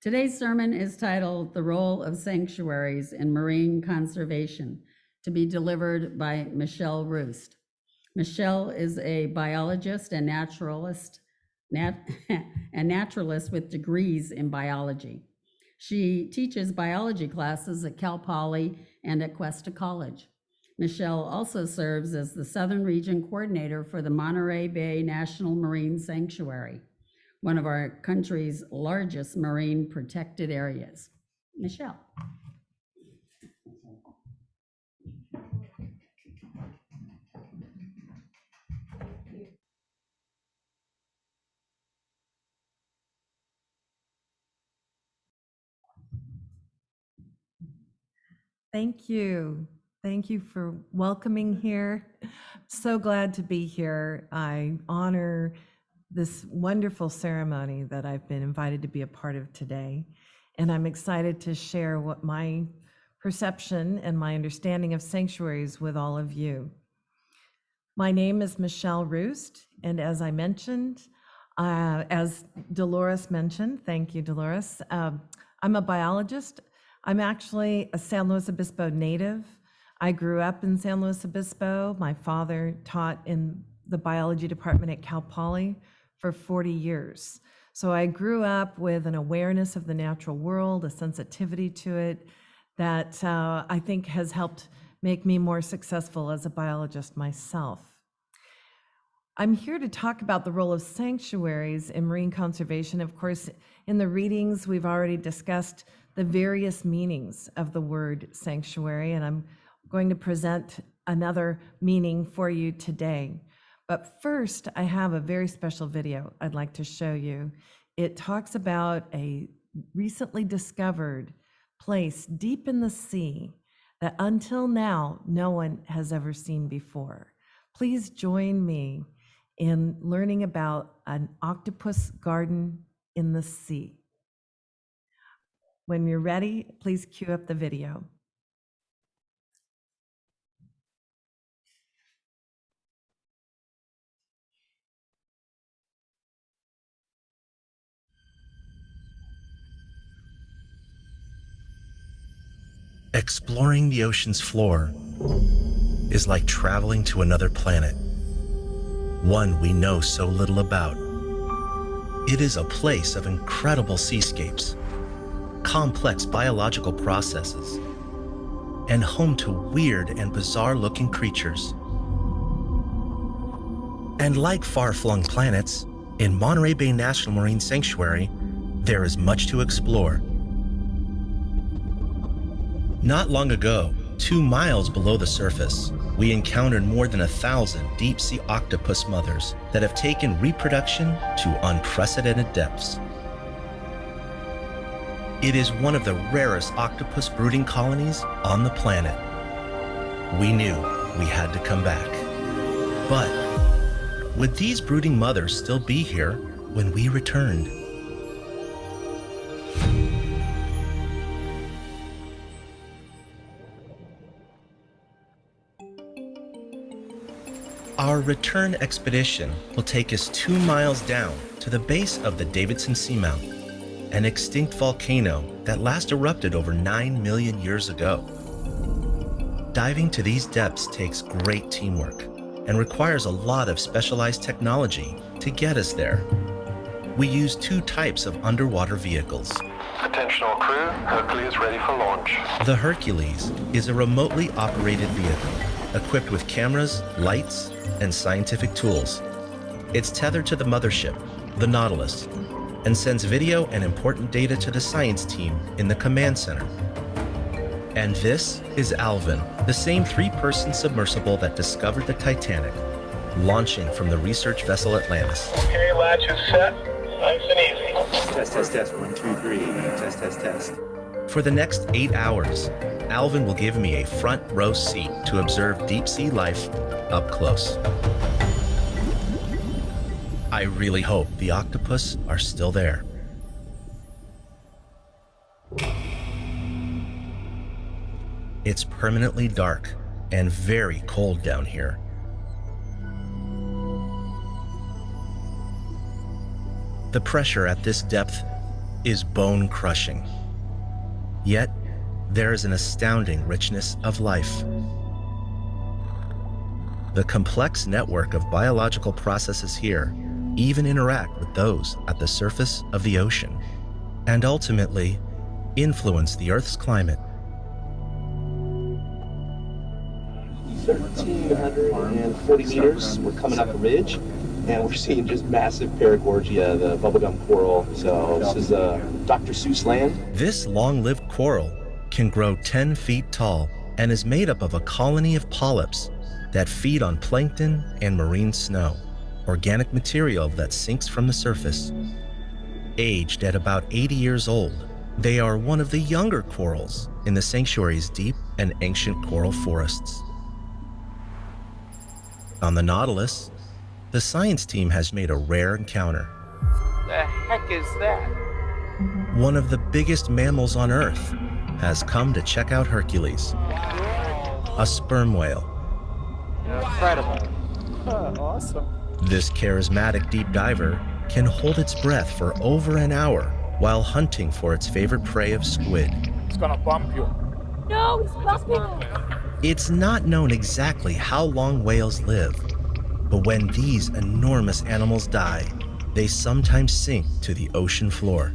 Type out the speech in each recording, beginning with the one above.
Today's sermon is titled The Role of Sanctuaries in Marine Conservation, to be delivered by Michelle Roost. Michelle is a biologist and naturalist with degrees in biology. She teaches biology classes at Cal Poly and at Cuesta College. Michelle also serves as the Southern Region Coordinator for the Monterey Bay National Marine Sanctuary, one of our country's largest marine protected areas. Michelle. Thank you. Thank you for welcoming here. So glad to be here. I honor this wonderful ceremony that I've been invited to be a part of today. And I'm excited to share what my perception and my understanding of sanctuaries with all of you. My name is Michelle Roost, and as I mentioned, as Dolores mentioned, thank you, Dolores, I'm a biologist. I'm actually a San Luis Obispo native. I grew up in San Luis Obispo. My father taught in the biology department at Cal Poly for 40 years. So I grew up with an awareness of the natural world, a sensitivity to it that I think has helped make me more successful as a biologist myself. I'm here to talk about the role of sanctuaries in marine conservation. Of course, in the readings, we've already discussed the various meanings of the word sanctuary, and I'm going to present another meaning for you today. But first, I have a very special video I'd like to show you. It talks about a recently discovered place deep in the sea that until now, no one has ever seen before. Please join me in learning about an octopus garden in the sea. When you're ready, please cue up the video. Exploring the ocean's floor is like traveling to another planet, one we know so little about. It is a place of incredible seascapes, complex biological processes, and home to weird and bizarre-looking creatures. And like far-flung planets, in Monterey Bay National Marine Sanctuary, there is much to explore. Not long ago, 2 miles below the surface, we encountered more than 1,000 deep-sea octopus mothers that have taken reproduction to unprecedented depths. It is one of the rarest octopus brooding colonies on the planet. We knew we had to come back. But would these brooding mothers still be here when we returned? Our return expedition will take us 2 miles down to the base of the Davidson Seamount, an extinct volcano that last erupted over 9 million years ago. Diving to these depths takes great teamwork and requires a lot of specialized technology to get us there. We use 2 types of underwater vehicles. Attention all crew, Hercules ready for launch. The Hercules is a remotely operated vehicle equipped with cameras, lights, and scientific tools. It's tethered to the mothership, the Nautilus, and sends video and important data to the science team in the command center. And this is Alvin, the same 3-person submersible that discovered the Titanic, launching from the research vessel Atlantis. Okay, latch is set. Nice and easy. Test, test, test. 1, 2, 3. Test, test, test. For the next 8 hours, Alvin will give me a front row seat to observe deep sea life up close. I really hope the octopus are still there. It's permanently dark and very cold down here. The pressure at this depth is bone-crushing. Yet, there is an astounding richness of life. The complex network of biological processes here even interact with those at the surface of the ocean, and ultimately influence the Earth's climate. 1,340 meters. We're coming up a ridge, and we're seeing just massive Paragorgia, the bubblegum coral. So this is Dr. Seuss land. This long-lived coral can grow 10 feet tall and is made up of a colony of polyps that feed on plankton and marine snow, organic material that sinks from the surface. Aged at about 80 years old, they are one of the younger corals in the Sanctuaries' deep and ancient coral forests. On the Nautilus, the science team has made a rare encounter. The heck is that? One of the biggest mammals on Earth has come to check out Hercules, a sperm whale. Incredible. Awesome. This charismatic deep diver can hold its breath for over an hour while hunting for its favorite prey of squid. It's gonna bump you. No, he's bumping. It's not known exactly how long whales live, but when these enormous animals die, they sometimes sink to the ocean floor.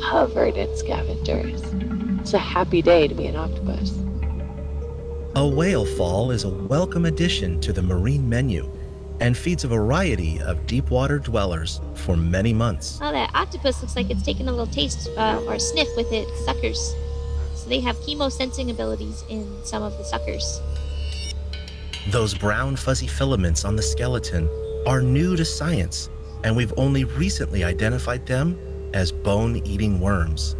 Covered scavengers. It's a happy day to be an octopus. A whale fall is a welcome addition to the marine menu and feeds a variety of deep water dwellers for many months. Oh, that octopus looks like it's taking a little taste or sniff with its suckers. So they have chemo-sensing abilities in some of the suckers. Those brown fuzzy filaments on the skeleton are new to science, and we've only recently identified them as bone-eating worms.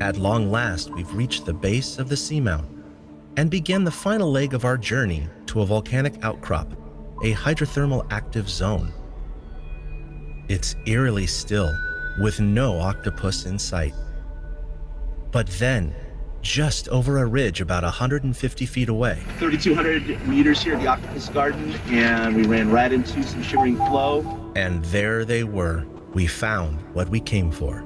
At long last, we've reached the base of the seamount and begin the final leg of our journey to a volcanic outcrop, a hydrothermal active zone. It's eerily still, with no octopus in sight. But then, just over a ridge about 150 feet away, 3,200 meters here at the Octopus Garden, and we ran right into some shimmering flow. and there they were. We found what we came for.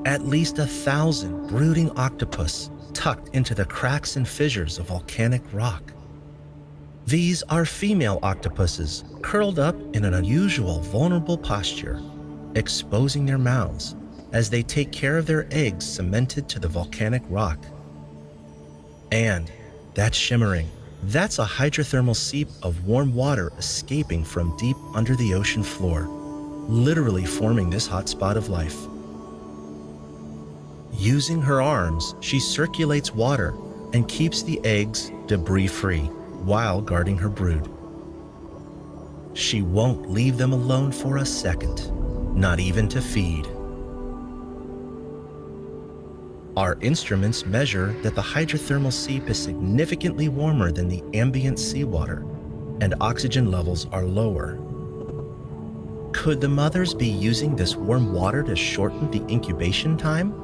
At least 1,000 brooding octopus tucked into the cracks and fissures of volcanic rock. These are female octopuses curled up in an unusual, vulnerable posture, exposing their mouths as they take care of their eggs cemented to the volcanic rock. And that's shimmering. That's a hydrothermal seep of warm water escaping from deep under the ocean floor, literally forming this hotspot of life. Using her arms, she circulates water and keeps the eggs debris-free while guarding her brood. She won't leave them alone for a second, not even to feed. Our instruments measure that the hydrothermal seep is significantly warmer than the ambient seawater, and oxygen levels are lower. Could the mothers be using this warm water to shorten the incubation time?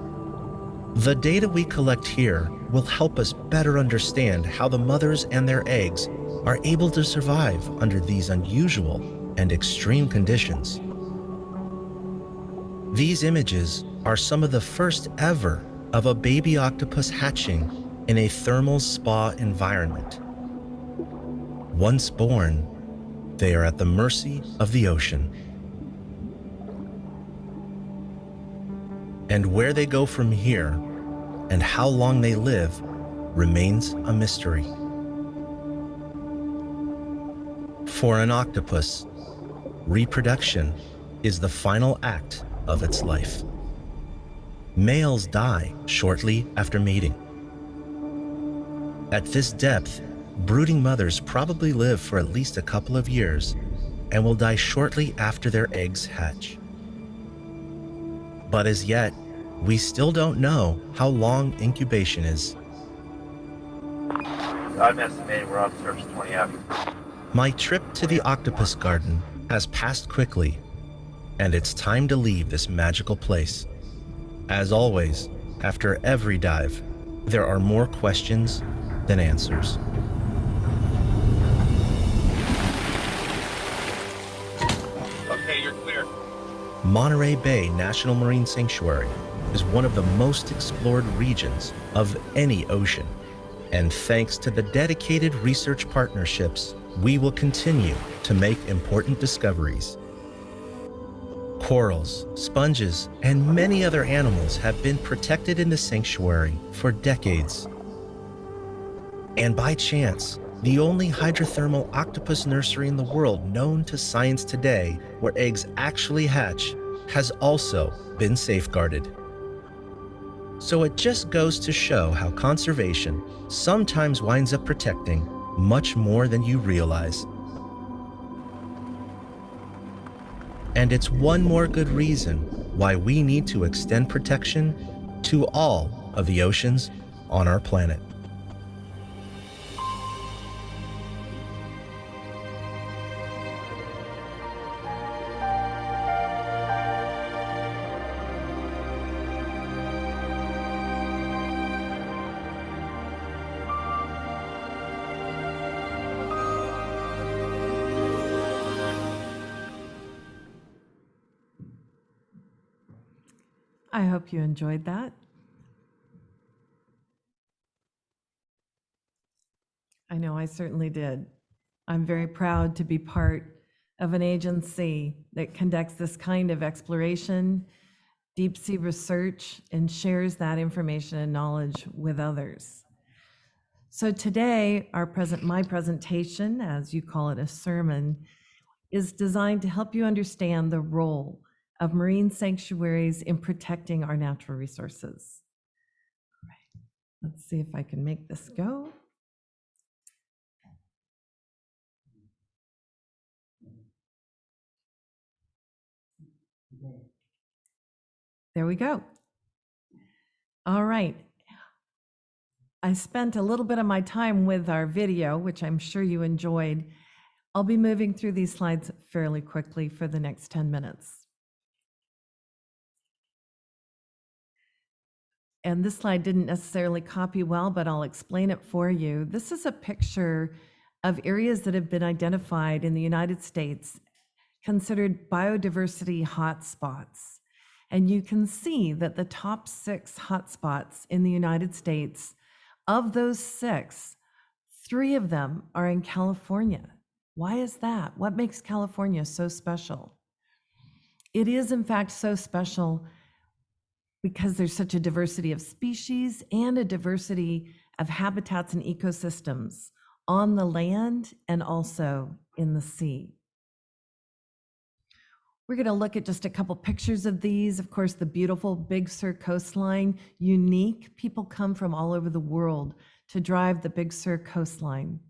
The data we collect here will help us better understand how the mothers and their eggs are able to survive under these unusual and extreme conditions. These images are some of the first ever of a baby octopus hatching in a thermal spa environment. Once born, they are at the mercy of the ocean. And where they go from here and how long they live remains a mystery. For an octopus, reproduction is the final act of its life. Males die shortly after mating. At this depth, brooding mothers probably live for at least a couple of years and will die shortly after their eggs hatch. But as yet, we still don't know how long incubation is. I'm estimating we're on the surface 20 hours. My trip to the octopus garden has passed quickly, and it's time to leave this magical place. As always, after every dive, there are more questions than answers. Monterey Bay National Marine Sanctuary is one of the most explored regions of any ocean. And thanks to the dedicated research partnerships, we will continue to make important discoveries. Corals, sponges, and many other animals have been protected in the sanctuary for decades. And by chance, the only hydrothermal octopus nursery in the world known to science today, where eggs actually hatch, has also been safeguarded. So it just goes to show how conservation sometimes winds up protecting much more than you realize. And it's one more good reason why we need to extend protection to all of the oceans on our planet. I hope you enjoyed that. I know I certainly did. I'm very proud to be part of an agency that conducts this kind of exploration, deep sea research, and shares that information and knowledge with others. So today, my presentation, as you call it, a sermon, is designed to help you understand the role of marine sanctuaries in protecting our natural resources. All right. Let's see if I can make this go. There we go. All right. I spent a little bit of my time with our video, which I'm sure you enjoyed. I'll be moving through these slides fairly quickly for the next 10 minutes. And this slide didn't necessarily copy well, but I'll explain it for you. This is a picture of areas that have been identified in the United States, considered biodiversity hotspots. And you can see that the top 6 hotspots in the United States, of those 6, 3 of them are in California. Why is that? What makes California so special? It is, in fact, so special because there's such a diversity of species and a diversity of habitats and ecosystems on the land and also in the sea. We're going to look at just a couple pictures of these. Of course, the beautiful Big Sur coastline, unique. People come from all over the world to drive the Big Sur coastline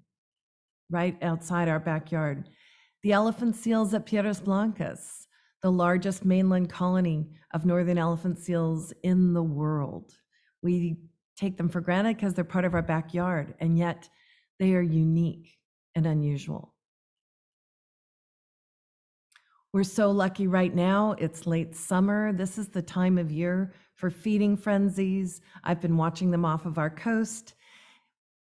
right outside our backyard. The elephant seals at Piedras Blancas, the largest mainland colony of northern elephant seals in the world. We take them for granted because they're part of our backyard, and yet they are unique and unusual. We're so lucky right now. It's late summer. This is the time of year for feeding frenzies. I've been watching them off of our coast.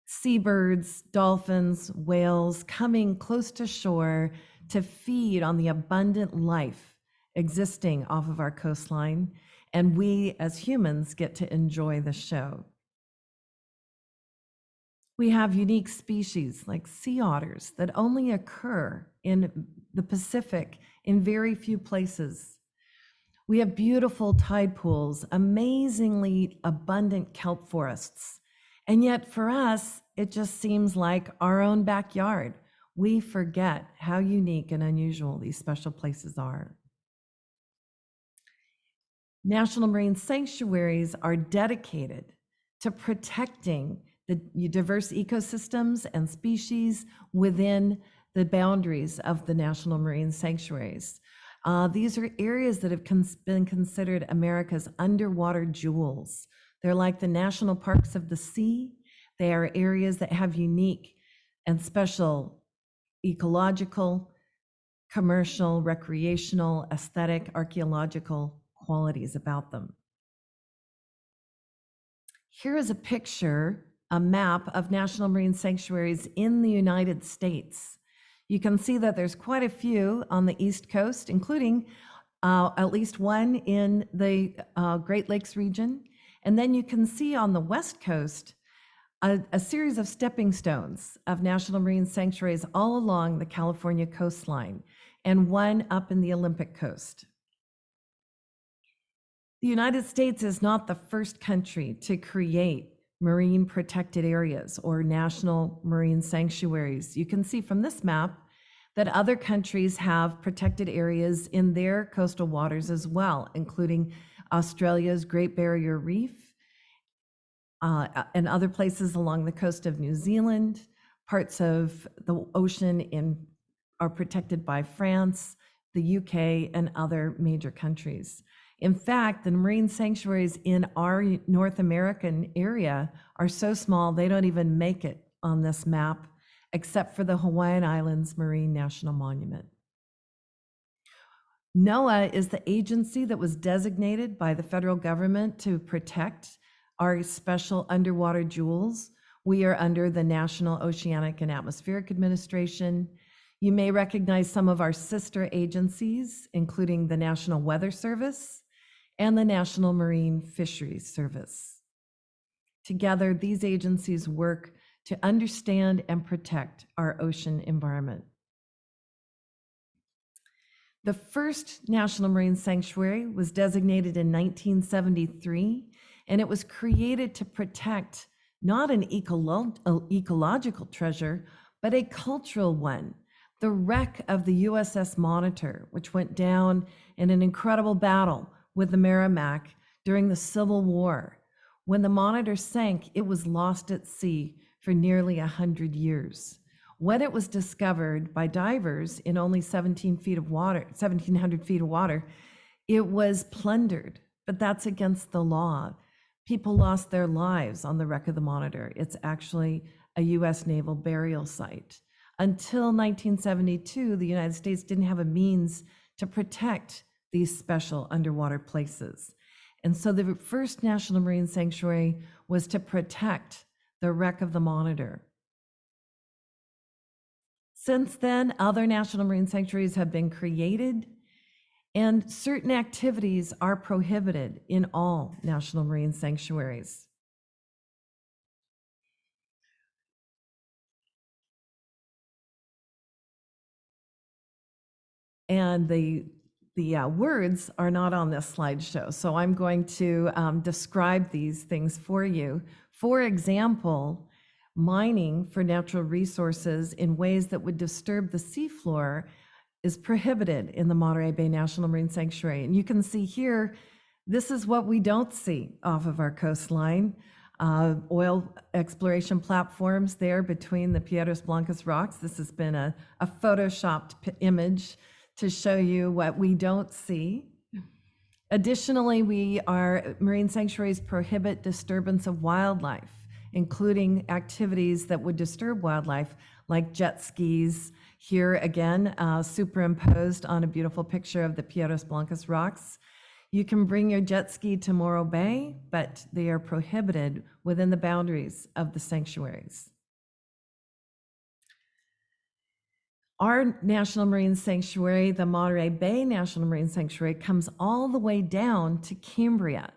Seabirds, dolphins, whales coming close to shore to feed on the abundant life existing off of our coastline. And we as humans get to enjoy the show. We have unique species like sea otters that only occur in the Pacific in very few places. We have beautiful tide pools, amazingly abundant kelp forests. And yet for us, it just seems like our own backyard. We forget how unique and unusual these special places are. National marine sanctuaries are dedicated to protecting the diverse ecosystems and species within the boundaries of the national marine sanctuaries. These are areas that have been considered America's underwater jewels. They're like the national parks of the sea. They are areas that have unique and special ecological, commercial, recreational, aesthetic, archaeological qualities about them. Here is a picture, a map of national marine sanctuaries in the United States. You can see that there's quite a few on the East Coast, including at least one in the Great Lakes region. And then you can see on the West Coast a series of stepping stones of national marine sanctuaries all along the California coastline, and one up in the Olympic coast. The United States is not the first country to create marine protected areas or national marine sanctuaries. You can see from this map that other countries have protected areas in their coastal waters as well, including Australia's Great Barrier Reef, and other places along the coast of New Zealand. Parts of the ocean are protected by France, the UK, and other major countries. In fact, the marine sanctuaries in our North American area are so small they don't even make it on this map, except for the Hawaiian Islands Marine National Monument. NOAA is the agency that was designated by the federal government to protect our special underwater jewels. We are under the National Oceanic and Atmospheric Administration. You may recognize some of our sister agencies, including the National Weather Service and the National Marine Fisheries Service. Together, these agencies work to understand and protect our ocean environment. The first National Marine Sanctuary was designated in 1973, and it was created to protect not an ecological treasure, but a cultural one, the wreck of the USS Monitor, which went down in an incredible battle with the Merrimack during the Civil War. When the Monitor sank, it was lost at sea for nearly 100 years. When it was discovered by divers in only 1,700 feet of water, it was plundered, but that's against the law. People lost their lives on the wreck of the Monitor. It's actually a US naval burial site. Until 1972, the United States didn't have a means to protect these special underwater places. And so the first National Marine Sanctuary was to protect the wreck of the Monitor. Since then, other National Marine Sanctuaries have been created, and certain activities are prohibited in all National Marine Sanctuaries. And the words are not on this slideshow, so I'm going to describe these things for you. For example, mining for natural resources in ways that would disturb the seafloor is prohibited in the Monterey Bay National Marine Sanctuary. And you can see here, this is what we don't see off of our coastline. Oil exploration platforms there between the Piedras Blancas rocks. This has been a photoshopped image to show you what we don't see. Additionally, marine sanctuaries prohibit disturbance of wildlife, including activities that would disturb wildlife, like jet skis. Here again, superimposed on a beautiful picture of the Piedras Blancas rocks. You can bring your jet ski to Morro Bay, but they are prohibited within the boundaries of the sanctuaries. Our National Marine Sanctuary, the Monterey Bay National Marine Sanctuary, comes all the way down to Cambria.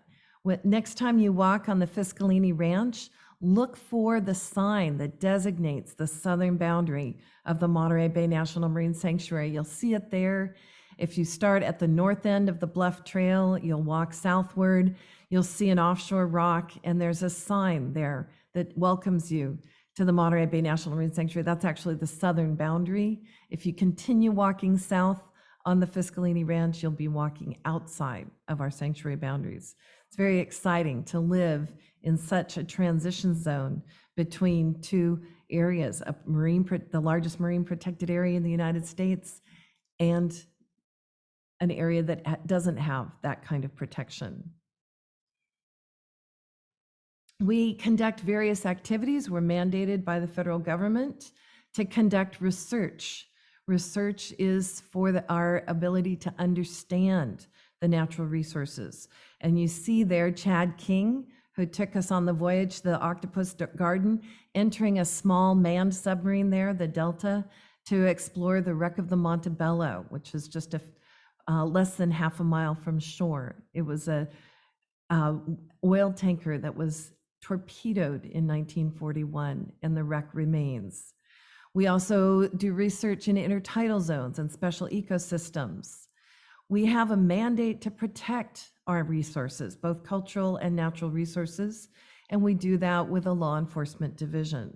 Next time you walk on the Fiscalini Ranch, look for the sign that designates the southern boundary of the Monterey Bay National Marine Sanctuary. You'll see it there. If you start at the north end of the Bluff Trail, you'll walk southward, you'll see an offshore rock, and there's a sign there that welcomes you to the Monterey Bay National Marine Sanctuary. That's actually the southern boundary. If you continue walking south on the Fiscalini Ranch, you'll be walking outside of our sanctuary boundaries. It's very exciting to live in such a transition zone between two areas, the largest marine protected area in the United States and an area that doesn't have that kind of protection. We conduct various activities. We're mandated by the federal government to conduct research. Research is for our ability to understand the natural resources. And you see there Chad King, who took us on the voyage to the Octopus Garden, entering a small manned submarine there, the Delta, to explore the wreck of the Montebello, which is just less than half a mile from shore. It was a oil tanker that was torpedoed in 1941, and the wreck remains. We also do research in intertidal zones and special ecosystems. We have a mandate to protect our resources, both cultural and natural resources, and we do that with a law enforcement division.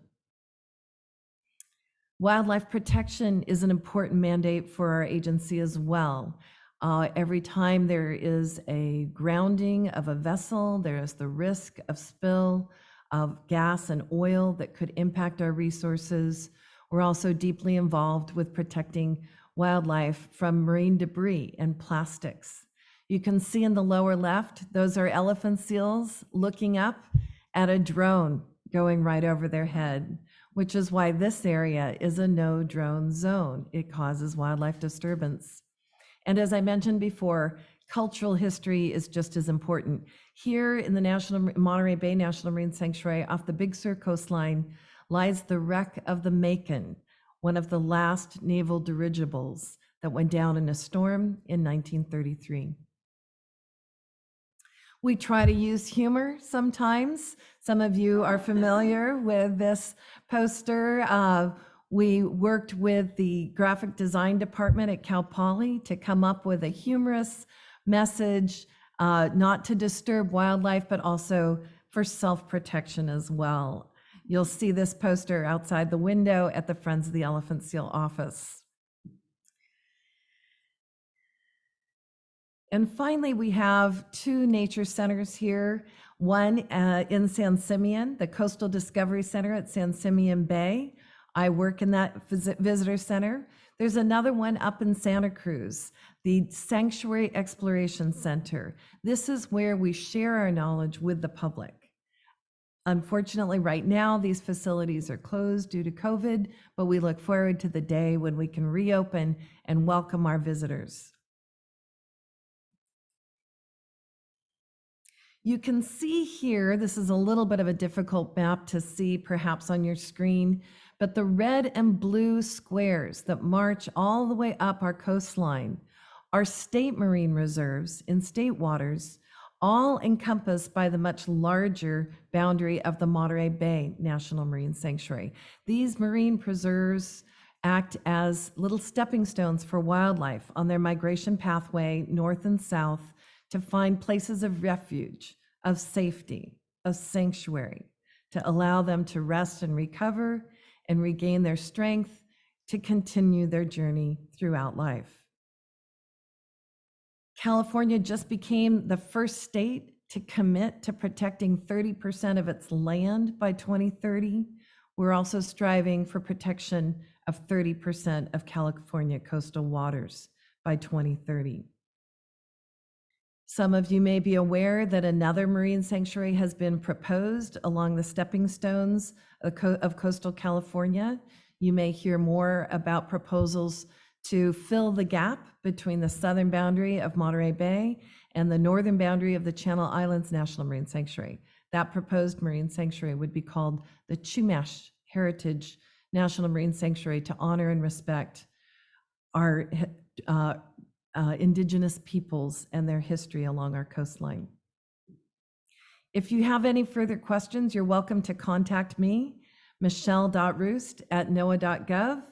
Wildlife protection is an important mandate for our agency as well. Every time there is a grounding of a vessel, there is the risk of spill of gas and oil that could impact our resources. We're also deeply involved with protecting wildlife from marine debris and plastics. You can see in the lower left, those are elephant seals looking up at a drone going right over their head, which is why this area is a no drone zone. It causes wildlife disturbance. And as I mentioned before, cultural history is just as important. Here in the Monterey Bay National Marine Sanctuary off the Big Sur coastline lies the wreck of the Macon, one of the last naval dirigibles that went down in a storm in 1933. We try to use humor sometimes. Some of you are familiar with this poster. We worked with the graphic design department at Cal Poly to come up with a humorous message, not to disturb wildlife, but also for self-protection as well. You'll see this poster outside the window at the Friends of the Elephant Seal office. And finally, we have two nature centers here. One in San Simeon, the Coastal Discovery Center at San Simeon Bay. I work in that visitor center. There's another one up in Santa Cruz, the Sanctuary Exploration Center. This is where we share our knowledge with the public. Unfortunately, right now, these facilities are closed due to COVID, but we look forward to the day when we can reopen and welcome our visitors. You can see here, this is a little bit of a difficult map to see perhaps on your screen, but the red and blue squares that march all the way up our coastline are state marine reserves in state waters, all encompassed by the much larger boundary of the Monterey Bay National Marine Sanctuary. These marine preserves act as little stepping stones for wildlife on their migration pathway north and south to find places of refuge, of safety, of sanctuary, to allow them to rest and recover and regain their strength to continue their journey throughout life. California just became the first state to commit to protecting 30% of its land by 2030. We're also striving for protection of 30% of California coastal waters by 2030. Some of you may be aware that another marine sanctuary has been proposed along the stepping stones of coastal California. You may hear more about proposals to fill the gap between the southern boundary of Monterey Bay and the northern boundary of the Channel Islands National Marine Sanctuary. That proposed marine sanctuary would be called the Chumash Heritage National Marine Sanctuary to honor and respect our indigenous peoples and their history along our coastline. If you have any further questions, you're welcome to contact me, michelle.roost@noaa.gov.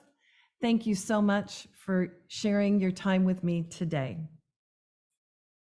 Thank you so much for sharing your time with me today.